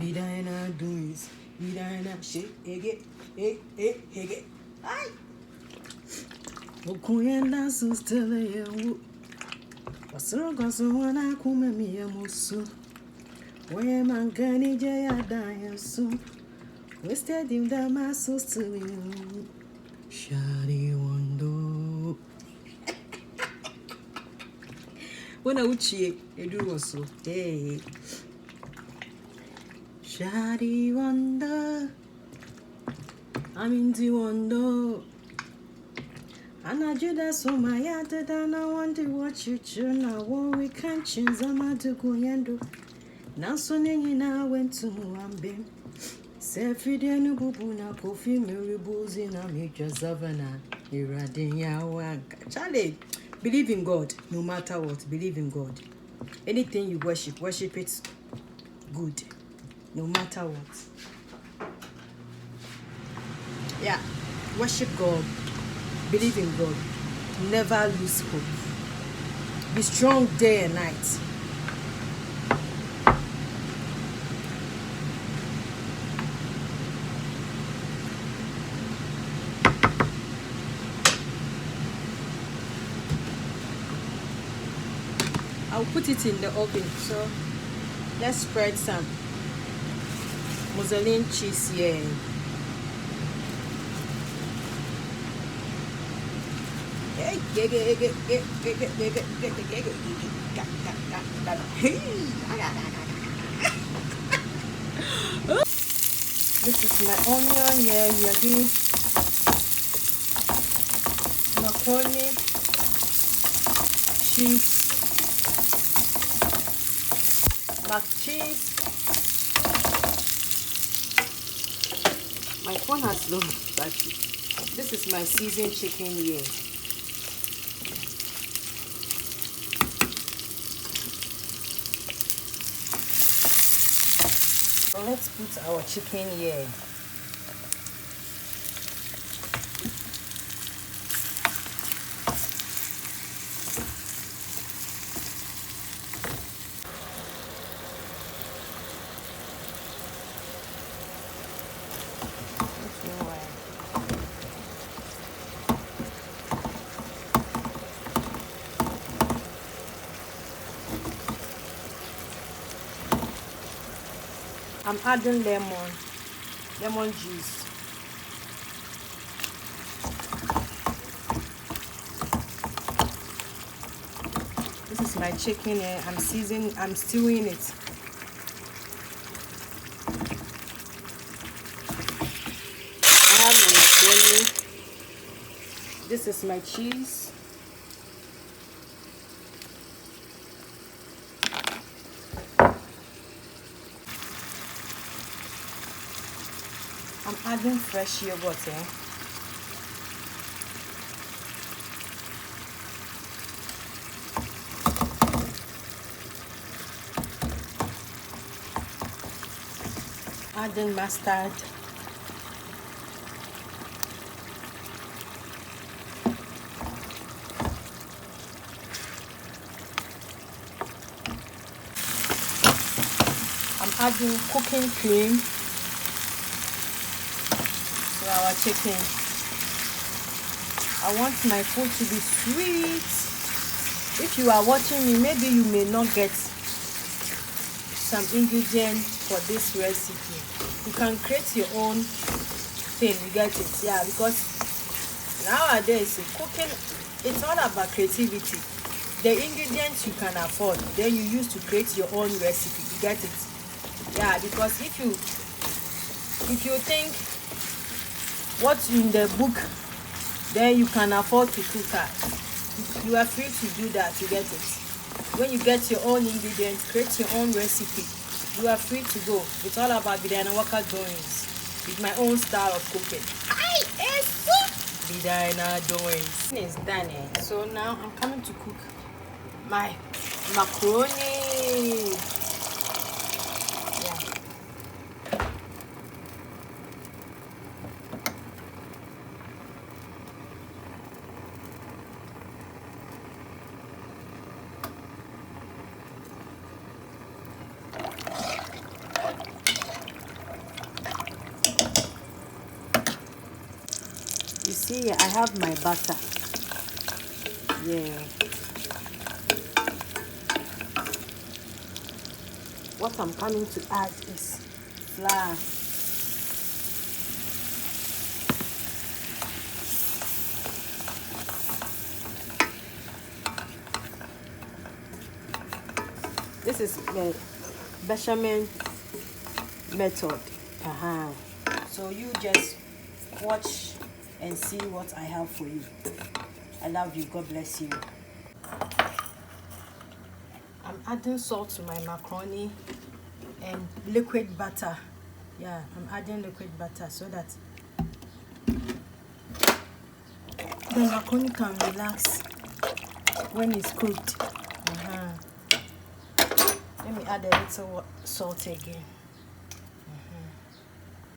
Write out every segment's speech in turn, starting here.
Bedianawalkerdoings, Bedianawalkerdoings, shake, ay. Okuyenda sustele yewu, wasoro wana kume miyamusu, we mangani jaya dayasu, we steady dama sustele yewu, shari wando. Wana uchi edu waso, hey. Shady wonder, I'm in the wonder. And I do that so my yard and I wonder what you do now. What we can't change, I'm at the Goyando. Now so now went to Muambe. Sefide no bubuna coffee, Mary Bulls in a major savannah. Iradinya wanka. Charlie, believe in God no matter what. Believe in God. Anything you worship it good. No matter what. Yeah, worship God, believe in God, never lose hope. Be strong day and night. I'll put it in the oven. So let's spread some mozzarella cheese here. This is my onion here. We are doing macaroni, cheese, Macandcheese. My phone has low battery. This is my seasoned chicken here. So let's put our chicken here. I'm adding lemon juice. This is my chicken here. I'm stewing it. I have Macroni. This is my cheese. I'm adding fresh yogurt here. Adding mustard. I'm adding cooking cream to our chicken. I want my food to be sweet. If you are watching me, maybe you may not get some ingredients for this recipe. You can create your own thing, you get it? Yeah, because nowadays cooking, it's all about creativity. The ingredients you can afford, then you use to create your own recipe, you get it? Yeah, because if you think what's in the book, then you can afford to cook that. You are free to do that, you get it? When you get your own ingredients, create your own recipe, you are free to go. It's all about Bedianawalkerdoings with my own style of cooking. Bedianawalkerdoings is done. So now I'm coming to cook my macaroni. Yeah. You see, I have my butter. Yeah. What I'm coming to add is flour. This is the bechamel method. So you just watch and see what I have for you. I love you. God bless you. I'm adding salt to my macaroni and liquid butter. Yeah, I'm adding liquid butter so that the macaroni can relax when it's cooked. Let me add a little salt again.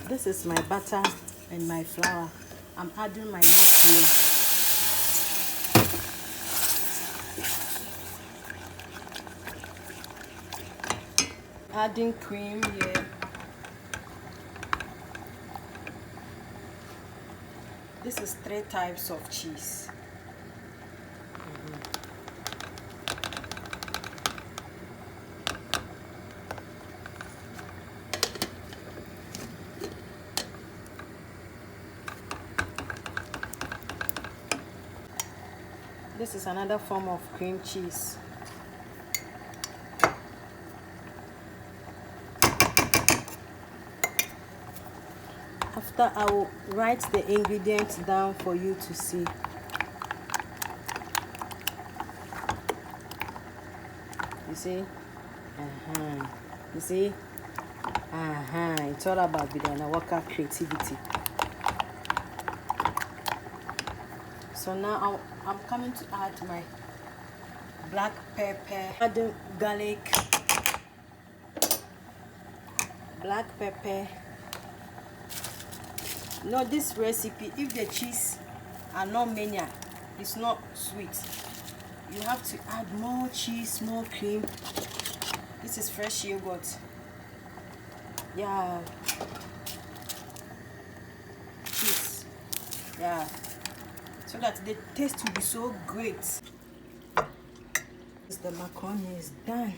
This is my butter and my flour. I'm adding my milk here. Adding cream here. This is 3 types of cheese. This is another form of cream cheese. After, I will write the ingredients down for you to see. You see? You see? It's all about Bedianawalker creativity. So now I'm coming to add my black pepper, adding garlic, black pepper. Now this recipe, if the cheese are not many, it's not sweet. You have to add more cheese, more cream. This is fresh yogurt. Yeah. Cheese. Yeah. So that the taste will be so great. The macaroni is done.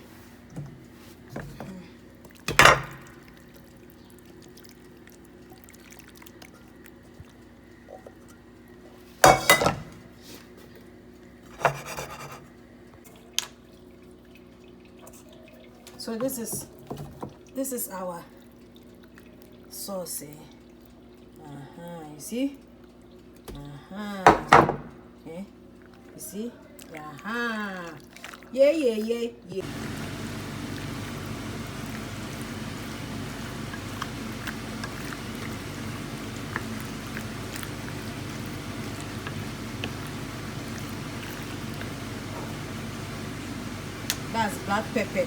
So this is our sauce. You see? You see? Yeah. That's black pepper.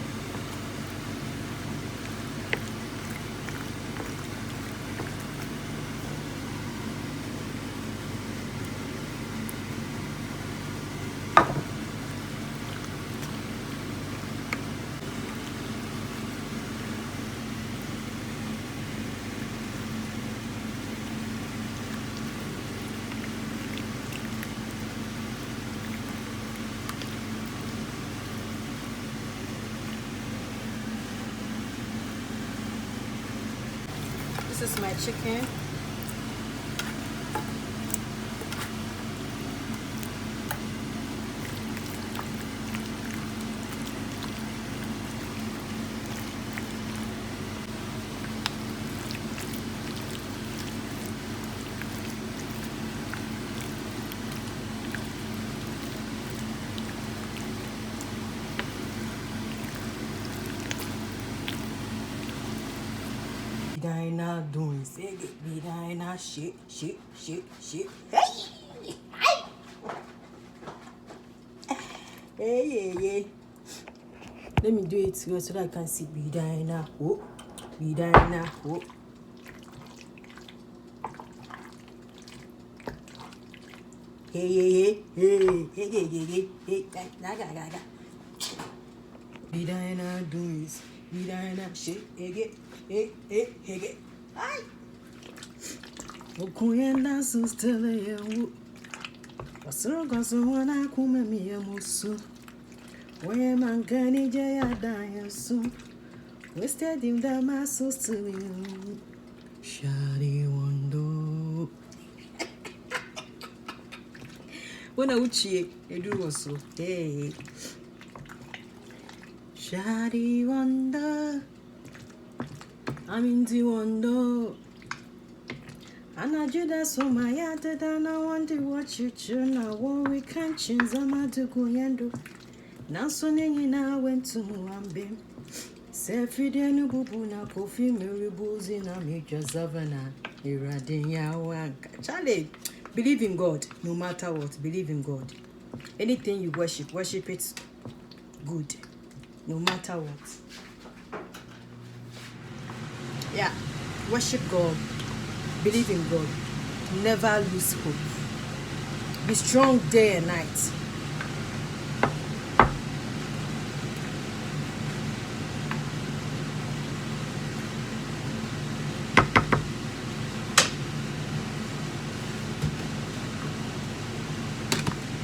This is my chicken. Bedianawalkerdoings, Bedianawalkerdoings, shit. Hey. Let me do it so that I can see Bedianawalkerdoings. Hey. Bedianawalkerdoings, Bedianawalkerdoings, shit, hey. Ukuyenda sustele yewu. Wasrogo so wana kume miye musu. Weye mangani jaya daya su. Wasted him the masus to you. Shari wando. When I uchi, I do also. Hey. Shari wonder. I'm in the wonder. And I do that so my yard and I want to watch you turn now. We can't change I'm to go and now so now went to Muambe. Sefide no bubu na kofi Mary Buzi na major Savannah. Iradinya wanka. Charlie, believe in God no matter what. Believe in God. Anything you worship it good. No matter what. Yeah. Worship God. Believe in God. Never lose hope. Be strong day and night.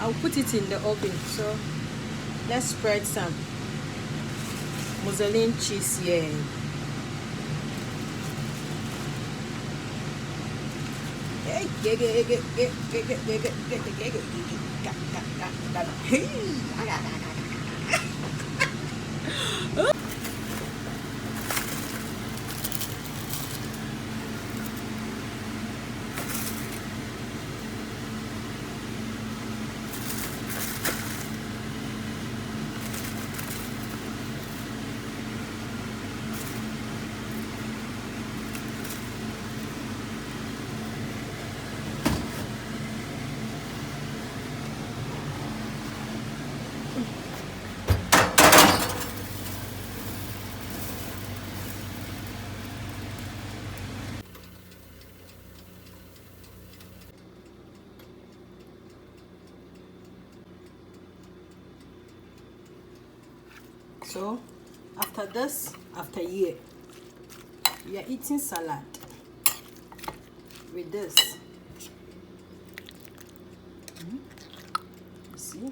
I'll put it in the oven. So let's spread some mozzarella cheese here. So after this, after a year, we are eating salad with this. You see?